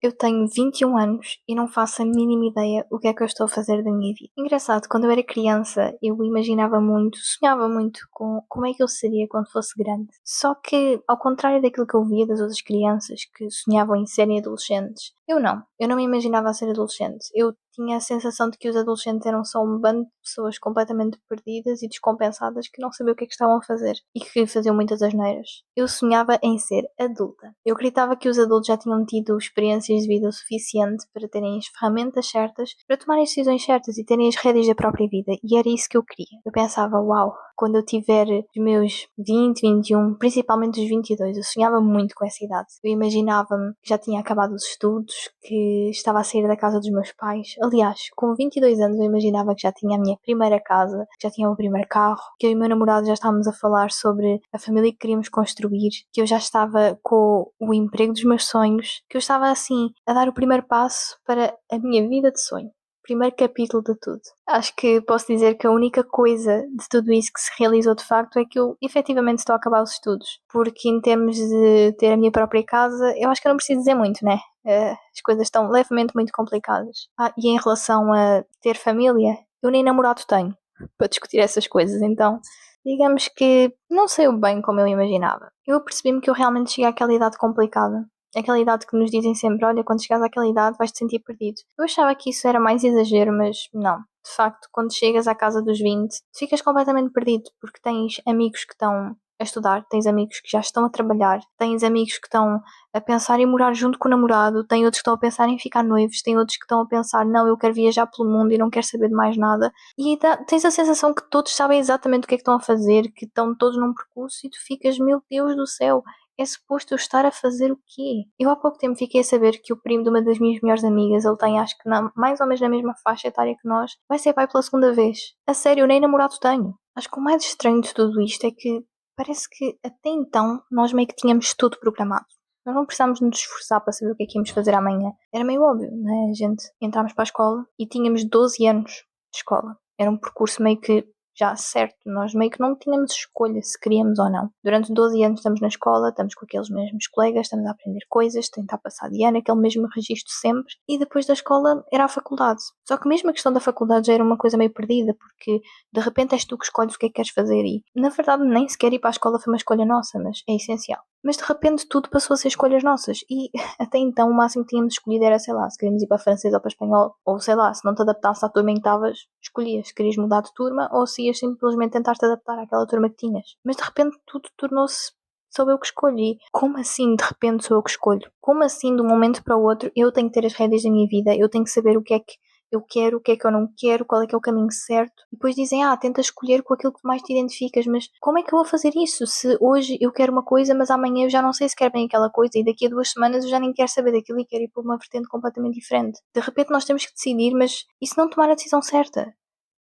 Eu tenho 21 anos e não faço a mínima ideia o que é que eu estou a fazer da minha vida. Engraçado, quando eu era criança, eu imaginava muito, sonhava muito com como é que eu seria quando fosse grande. Só que, ao contrário daquilo que eu via das outras crianças que sonhavam em serem adolescentes, eu não me imaginava a ser adolescente. Eu tinha a sensação de que os adolescentes eram só um bando de pessoas completamente perdidas e descompensadas que não sabiam o que é que estavam a fazer e que faziam muitas asneiras. Eu sonhava em ser adulta. Eu acreditava que os adultos já tinham tido experiências de vida o suficiente para terem as ferramentas certas, para tomarem as decisões certas e terem as rédeas da própria vida, e era isso que eu queria. Eu pensava, uau, quando eu tiver os meus 20, 21, principalmente os 22, eu sonhava muito com essa idade. Eu imaginava-me que já tinha acabado os estudos, que estava a sair da casa dos meus pais. Aliás, com 22 anos eu imaginava que já tinha a minha primeira casa, que já tinha o meu primeiro carro, que eu e o meu namorado já estávamos a falar sobre a família que queríamos construir, que eu já estava com o emprego dos meus sonhos, que eu estava assim a dar o primeiro passo para a minha vida de sonho. Primeiro capítulo de tudo. Acho que posso dizer que a única coisa de tudo isso que se realizou de facto é que eu efetivamente estou a acabar os estudos. Porque em termos de ter a minha própria casa, eu acho que eu não preciso dizer muito, né? As coisas estão levemente muito complicadas. E em relação a ter família, eu nem namorado tenho para discutir essas coisas, então digamos que não saiu bem como eu imaginava. Eu percebi-me que eu realmente cheguei àquela idade complicada. Aquela idade que nos dizem sempre, olha, quando chegares àquela idade vais-te sentir perdido. Eu achava que isso era mais exagero, mas não. De facto, quando chegas à casa dos 20, ficas completamente perdido, porque tens amigos que estão a estudar, tens amigos que já estão a trabalhar, tens amigos que estão a pensar em morar junto com o namorado, tens outros que estão a pensar em ficar noivos, tens outros que estão a pensar, não, eu quero viajar pelo mundo e não quero saber de mais nada. E tens a sensação que todos sabem exatamente o que é que estão a fazer, que estão todos num percurso e tu ficas, meu Deus do céu, é suposto eu estar a fazer o quê? Eu há pouco tempo fiquei a saber que o primo de uma das minhas melhores amigas, ele tem acho que mais ou menos na mesma faixa etária que nós, vai ser pai pela segunda vez. A sério, eu nem namorado tenho. Acho que o mais estranho de tudo isto é que parece que até então nós meio que tínhamos tudo programado. Nós não precisávamos nos esforçar para saber o que é que íamos fazer amanhã. Era meio óbvio, né? A gente entramos para a escola e tínhamos 12 anos de escola. Era um percurso meio que já certo, nós meio que não tínhamos escolha se queríamos ou não. Durante 12 anos estamos na escola, estamos com aqueles mesmos colegas, estamos a aprender coisas, tentar passar de ano, aquele mesmo registro sempre, e depois da escola era a faculdade. Só que mesmo a questão da faculdade já era uma coisa meio perdida, porque de repente és tu que escolhes o que é que queres fazer e, na verdade, nem sequer ir para a escola foi uma escolha nossa, mas é essencial. Mas de repente tudo passou a ser escolhas nossas e até então o máximo que tínhamos escolhido era, sei lá, se queríamos ir para francês ou para espanhol, ou sei lá, se não te adaptasse à turma em que estavas, escolhias se querias mudar de turma ou se ias simplesmente tentar te adaptar àquela turma que tinhas. Mas de repente tudo tornou-se sou eu que escolhi. Como assim de repente sou eu que escolho? Como assim de um momento para o outro eu tenho que ter as rédeas da minha vida, eu tenho que saber o que é que eu quero, o que é que eu não quero, qual é que é o caminho certo. E depois dizem, tenta escolher com aquilo que mais te identificas, mas como é que eu vou fazer isso? Se hoje eu quero uma coisa, mas amanhã eu já não sei se quero bem aquela coisa e daqui a 2 semanas eu já nem quero saber daquilo e quero ir por uma vertente completamente diferente. De repente nós temos que decidir, mas e se não tomar a decisão certa?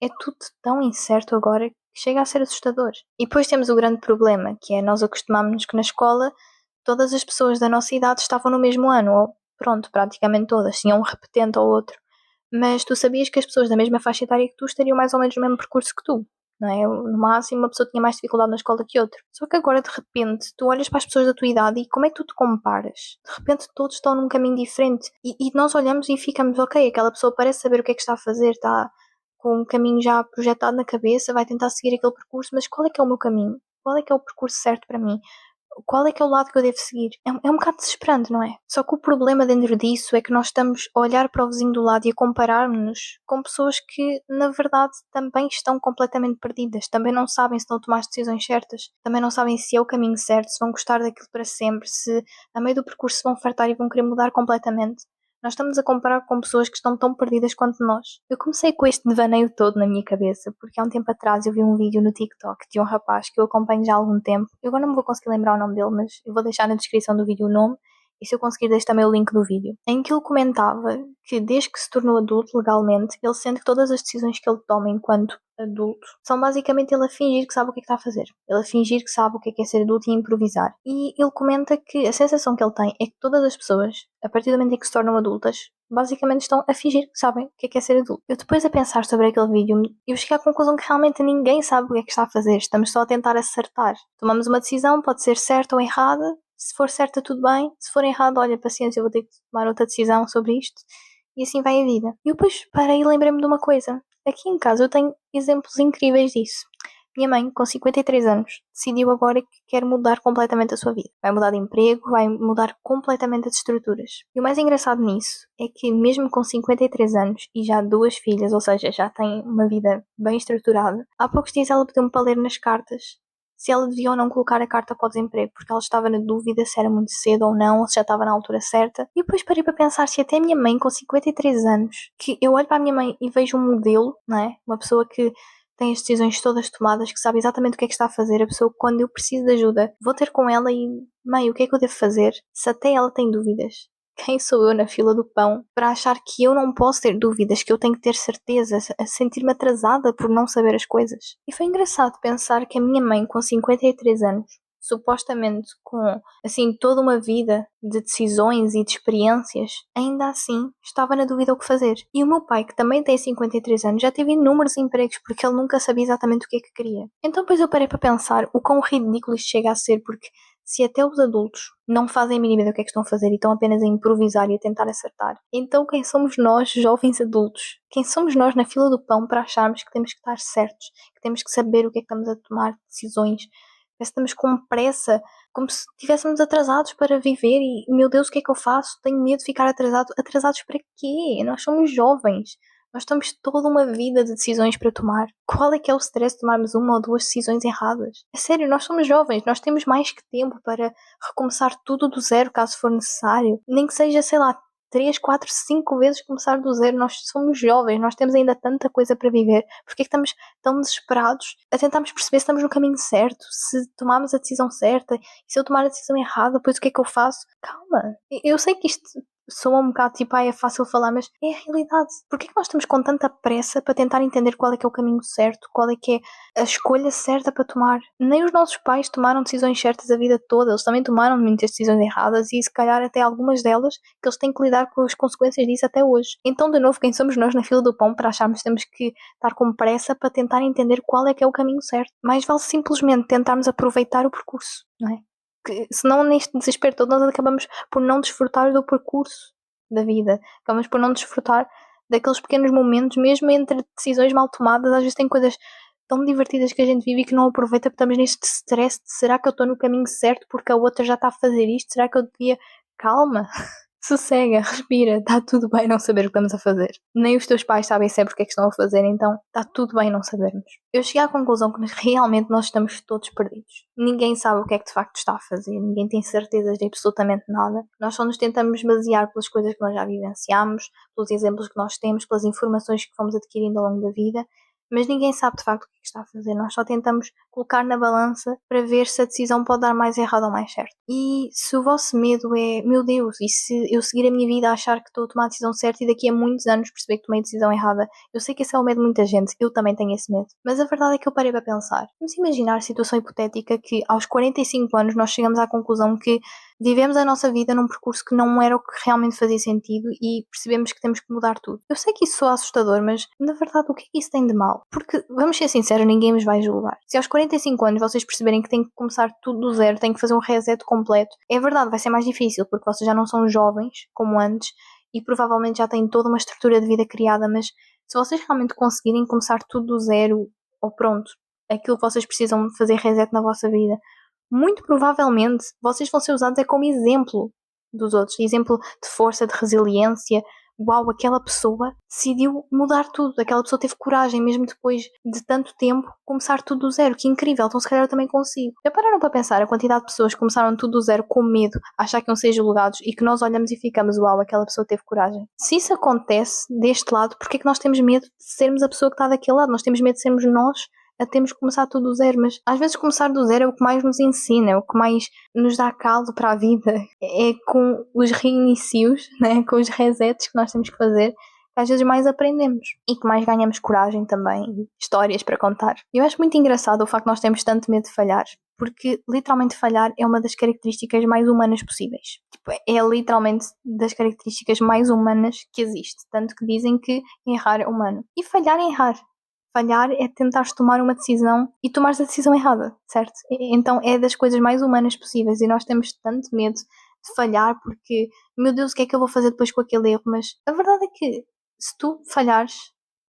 É tudo tão incerto agora que chega a ser assustador. E depois temos o grande problema, que é nós acostumamos que na escola todas as pessoas da nossa idade estavam no mesmo ano, ou pronto, praticamente todas, tinham um repetente ou outro. Mas tu sabias que as pessoas da mesma faixa etária que tu estariam mais ou menos no mesmo percurso que tu, não é? No máximo, uma pessoa tinha mais dificuldade na escola que outra. Só que agora, de repente, tu olhas para as pessoas da tua idade e como é que tu te comparas? De repente, todos estão num caminho diferente. E nós olhamos e ficamos, ok, aquela pessoa parece saber o que é que está a fazer, está com um caminho já projetado na cabeça, vai tentar seguir aquele percurso, mas qual é que é o meu caminho? Qual é que é o percurso certo para mim? Qual é que é o lado que eu devo seguir? É um bocado desesperante, não é? Só que o problema dentro disso é que nós estamos a olhar para o vizinho do lado e a comparar-nos com pessoas que, na verdade, também estão completamente perdidas. Também não sabem se estão a tomar as decisões certas. Também não sabem se é o caminho certo, se vão gostar daquilo para sempre, se a meio do percurso se vão fartar e vão querer mudar completamente. Nós estamos a comparar com pessoas que estão tão perdidas quanto nós. Eu comecei com este devaneio todo na minha cabeça, porque há um tempo atrás eu vi um vídeo no TikTok de um rapaz que eu acompanho já há algum tempo. Eu agora não me vou conseguir lembrar o nome dele, mas eu vou deixar na descrição do vídeo o nome, e se eu conseguir deixo também o link do vídeo, em que ele comentava que desde que se tornou adulto legalmente, ele sente que todas as decisões que ele toma enquanto adulto são basicamente ele a fingir que sabe o que é que está a fazer. Ele a fingir que sabe o que é ser adulto e improvisar. E ele comenta que a sensação que ele tem é que todas as pessoas, a partir do momento em que se tornam adultas, basicamente estão a fingir que sabem o que é ser adulto. Eu depois a pensar sobre aquele vídeo, eu cheguei à conclusão que realmente ninguém sabe o que é que está a fazer. Estamos só a tentar acertar. Tomamos uma decisão, pode ser certa ou errada. Se for certa, tudo bem. Se for errado, olha, paciência, eu vou ter que tomar outra decisão sobre isto. E assim vai a vida. E eu depois parei e lembrei-me de uma coisa. Aqui em casa eu tenho exemplos incríveis disso. Minha mãe, com 53 anos, decidiu agora que quer mudar completamente a sua vida. Vai mudar de emprego, vai mudar completamente as estruturas. E o mais engraçado nisso é que mesmo com 53 anos e já 2 filhas, ou seja, já tem uma vida bem estruturada, há poucos dias ela pediu-me para ler nas cartas se ela devia ou não colocar a carta para o desemprego, porque ela estava na dúvida se era muito cedo ou não, ou se já estava na altura certa. E depois parei para pensar se até a minha mãe, com 53 anos, que eu olho para a minha mãe e vejo um modelo, não é? Uma pessoa que tem as decisões todas tomadas, que sabe exatamente o que é que está a fazer, a pessoa que quando eu preciso de ajuda, vou ter com ela e, mãe, o que é que eu devo fazer? Se até ela tem dúvidas, quem sou eu na fila do pão para achar que eu não posso ter dúvidas, que eu tenho que ter certeza, a sentir-me atrasada por não saber as coisas? E foi engraçado pensar que a minha mãe, com 53 anos, supostamente com, assim, toda uma vida de decisões e de experiências, ainda assim estava na dúvida o que fazer. E o meu pai, que também tem 53 anos, já teve inúmeros empregos porque ele nunca sabia exatamente o que é que queria. Então depois eu parei para pensar o quão ridículo isto chega a ser, porque se até os adultos não fazem a mínima do que é que estão a fazer e estão apenas a improvisar e a tentar acertar, então quem somos nós, jovens adultos? Quem somos nós na fila do pão para acharmos que temos que estar certos, que temos que saber o que é que estamos a tomar decisões? Parece que estamos com pressa, como se estivéssemos atrasados para viver e, meu Deus, o que é que eu faço? Tenho medo de ficar atrasado. Atrasados para quê? Nós somos jovens. Nós temos toda uma vida de decisões para tomar. Qual é que é o stress de tomarmos uma ou duas decisões erradas? É sério, nós somos jovens, nós temos mais que tempo para recomeçar tudo do zero caso for necessário. Nem que seja, sei lá, 3, 4, 5 vezes começar do zero. Nós somos jovens, nós temos ainda tanta coisa para viver. Porque é que estamos tão desesperados a tentarmos perceber se estamos no caminho certo, se tomamos a decisão certa, e se eu tomar a decisão errada, depois o que é que eu faço? Calma, eu sei que isto soa um bocado tipo, é fácil falar, mas é a realidade. Porquê é que nós estamos com tanta pressa para tentar entender qual é que é o caminho certo, qual é que é a escolha certa para tomar? Nem os nossos pais tomaram decisões certas a vida toda, eles também tomaram muitas decisões erradas e se calhar até algumas delas que eles têm que lidar com as consequências disso até hoje. Então, de novo, quem somos nós na fila do pão para acharmos que temos que estar com pressa para tentar entender qual é que é o caminho certo? Mais vale simplesmente tentarmos aproveitar o percurso, não é? Que, senão neste desespero todo nós acabamos por não desfrutar do percurso da vida, acabamos por não desfrutar daqueles pequenos momentos, mesmo entre decisões mal tomadas. Às vezes tem coisas tão divertidas que a gente vive e que não aproveita porque estamos neste stress de será que eu estou no caminho certo porque a outra já está a fazer isto, será que eu devia... Calma, sossega, respira, está tudo bem não saber o que estamos a fazer. Nem os teus pais sabem sempre o que é que estão a fazer, então está tudo bem não sabermos. Eu cheguei à conclusão que realmente nós estamos todos perdidos. Ninguém sabe o que é que de facto está a fazer, ninguém tem certezas de absolutamente nada. Nós só nos tentamos basear pelas coisas que nós já vivenciamos, pelos exemplos que nós temos, pelas informações que fomos adquirindo ao longo da vida, mas ninguém sabe de facto o que é que está a fazer. Nós só tentamos colocar na balança para ver se a decisão pode dar mais errado ou mais certo. E se o vosso medo é, meu Deus, e se eu seguir a minha vida a achar que estou a tomar a decisão certa e daqui a muitos anos perceber que tomei a decisão errada, eu sei que esse é o medo de muita gente, eu também tenho esse medo. Mas a verdade é que eu parei para pensar. Vamos imaginar a situação hipotética que aos 45 anos nós chegamos à conclusão que vivemos a nossa vida num percurso que não era o que realmente fazia sentido e percebemos que temos que mudar tudo. Eu sei que isso soa assustador, mas na verdade o que é que isso tem de mal? Porque, vamos ser sinceros, ninguém nos vai julgar. Se aos 45 anos vocês perceberem que têm que começar tudo do zero, têm que fazer um reset completo, é verdade, vai ser mais difícil porque vocês já não são jovens como antes e provavelmente já têm toda uma estrutura de vida criada, mas se vocês realmente conseguirem começar tudo do zero, ou pronto, aquilo que vocês precisam fazer reset na vossa vida, muito provavelmente vocês vão ser usados como exemplo dos outros, exemplo de força, de resiliência. Uau, aquela pessoa decidiu mudar tudo, aquela pessoa teve coragem, mesmo depois de tanto tempo, começar tudo do zero, que incrível, então se calhar eu também consigo. Já pararam para pensar a quantidade de pessoas que começaram tudo do zero com medo, a achar que iam ser julgados e que nós olhamos e ficamos, uau, aquela pessoa teve coragem. Se isso acontece deste lado, porque é que nós temos medo de sermos a pessoa que está daquele lado? Nós temos medo de sermos nós a termos que começar tudo do zero, mas às vezes começar do zero é o que mais nos ensina, é o que mais nos dá caldo para a vida, é com os reinicios, né? Com os resets que nós temos que fazer, que às vezes mais aprendemos e que mais ganhamos coragem também, e histórias para contar. Eu acho muito engraçado o facto de nós termos tanto medo de falhar, porque literalmente falhar é uma das características mais humanas possíveis. Tipo, é literalmente das características mais humanas que existe, tanto que dizem que errar é humano. E falhar é errar. Falhar é tentares tomar uma decisão e tomares a decisão errada, certo? Então é das coisas mais humanas possíveis e nós temos tanto medo de falhar porque, meu Deus, o que é que eu vou fazer depois com aquele erro? Mas a verdade é que se tu falhares,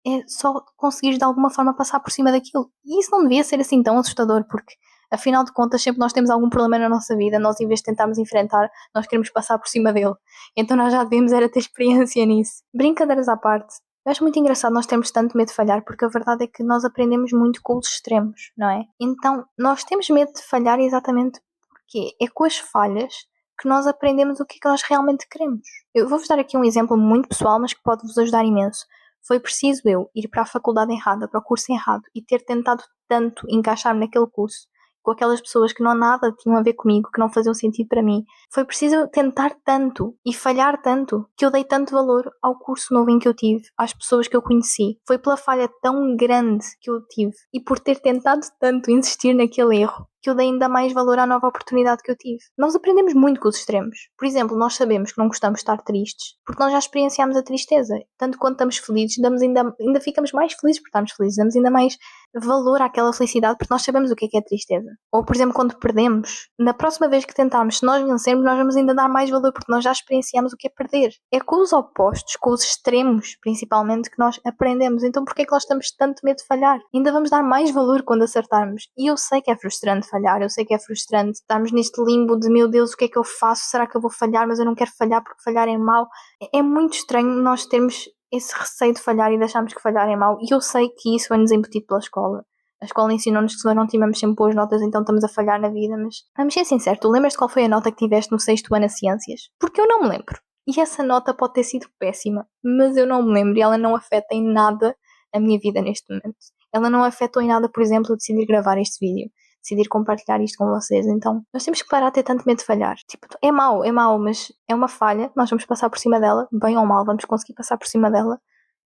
é só conseguires de alguma forma passar por cima daquilo. E isso não devia ser assim tão assustador, porque afinal de contas, sempre nós temos algum problema na nossa vida, nós em vez de tentarmos enfrentar, nós queremos passar por cima dele. Então nós já devemos era ter experiência nisso. Brincadeiras à parte. Eu acho muito engraçado nós termos tanto medo de falhar, porque a verdade é que nós aprendemos muito com os extremos, não é? Então nós temos medo de falhar exatamente porque é com as falhas que nós aprendemos o que é que nós realmente queremos. Eu vou-vos dar aqui um exemplo muito pessoal, mas que pode vos ajudar imenso. Foi preciso eu ir para a faculdade errada, para o curso errado, e ter tentado tanto encaixar-me naquele curso, com aquelas pessoas que não nada tinham a ver comigo, que não faziam sentido para mim. Foi preciso tentar tanto e falhar tanto que eu dei tanto valor ao curso novo em que eu tive, às pessoas que eu conheci. Foi pela falha tão grande que eu tive e por ter tentado tanto insistir naquele erro que eu dei ainda mais valor à nova oportunidade que eu tive. Nós aprendemos muito com os extremos. Por exemplo, nós sabemos que não gostamos de estar tristes porque nós já experienciámos a tristeza. Tanto quando estamos felizes, ainda ficamos mais felizes por estarmos felizes, damos ainda mais valor àquela felicidade porque nós sabemos o que é tristeza. Ou, por exemplo, quando perdemos, na próxima vez que tentarmos, se nós vencermos, nós vamos ainda dar mais valor porque nós já experienciamos o que é perder. É com os opostos, com os extremos, principalmente, que nós aprendemos. Então, porquê é que nós temos tanto medo de falhar? Ainda vamos dar mais valor quando acertarmos. E eu sei que é frustrante falhar, eu sei que é frustrante estarmos neste limbo de, meu Deus, o que é que eu faço? Será que eu vou falhar? Mas eu não quero falhar porque falhar é mau. É muito estranho nós termos esse receio de falhar e deixarmos que falhar é mau. E eu sei que isso foi-nos incutido pela escola. A escola ensinou-nos que se nós não tivermos sempre boas notas, então estamos a falhar na vida, mas vamos ser sinceros, tu lembras-te qual foi a nota que tiveste no 6º ano a Ciências? Porque eu não me lembro. E essa nota pode ter sido péssima, mas eu não me lembro e ela não afeta em nada a minha vida neste momento. Ela não afetou em nada, por exemplo, eu decidir gravar este vídeo, decidir compartilhar isto com vocês. Então, nós temos que parar de ter tanto medo de falhar. Tipo, é mau, mas é uma falha, nós vamos passar por cima dela, bem ou mal, vamos conseguir passar por cima dela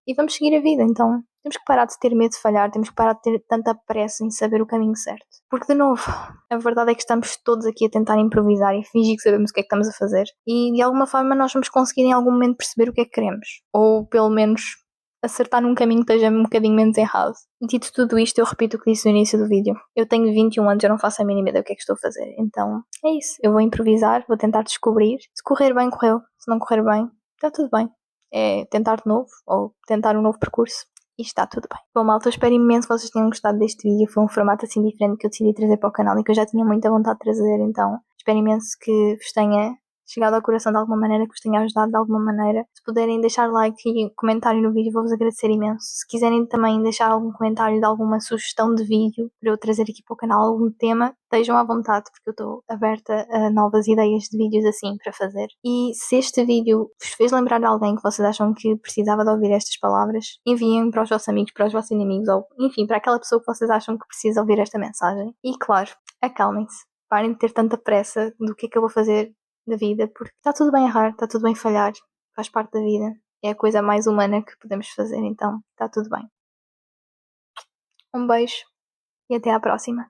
e vamos seguir a vida. Então temos que parar de ter medo de falhar, temos que parar de ter tanta pressa em saber o caminho certo. Porque, de novo, a verdade é que estamos todos aqui a tentar improvisar e fingir que sabemos o que é que estamos a fazer. E de alguma forma nós vamos conseguir em algum momento perceber o que é que queremos. Ou pelo menos acertar num caminho que esteja um bocadinho menos errado. Dito tudo isto, eu repito o que disse no início do vídeo. Eu tenho 21 anos, eu não faço a mínima ideia do que é que estou a fazer. Então é isso, eu vou improvisar, vou tentar descobrir. Se correr bem, correu. Se não correr bem, está tudo bem. É tentar de novo, ou tentar um novo percurso, e está tudo bem. Bom, malta, eu espero imenso que vocês tenham gostado deste vídeo. Foi um formato assim diferente que eu decidi trazer para o canal e que eu já tinha muita vontade de trazer, então espero imenso que vos tenha chegado ao coração de alguma maneira, que vos tenha ajudado de alguma maneira. Se puderem deixar like e comentário no vídeo, vou-vos agradecer imenso. Se quiserem também deixar algum comentário de alguma sugestão de vídeo para eu trazer aqui para o canal, algum tema, estejam à vontade, porque eu estou aberta a novas ideias de vídeos assim para fazer. E se este vídeo vos fez lembrar de alguém que vocês acham que precisava de ouvir estas palavras, enviem para os vossos amigos, para os vossos inimigos, ou enfim, para aquela pessoa que vocês acham que precisa ouvir esta mensagem. E claro, acalmem-se. Parem de ter tanta pressa do que é que eu vou fazer da vida, porque está tudo bem errar, está tudo bem falhar, faz parte da vida. É a coisa mais humana que podemos fazer, então está tudo bem. Um beijo e até à próxima.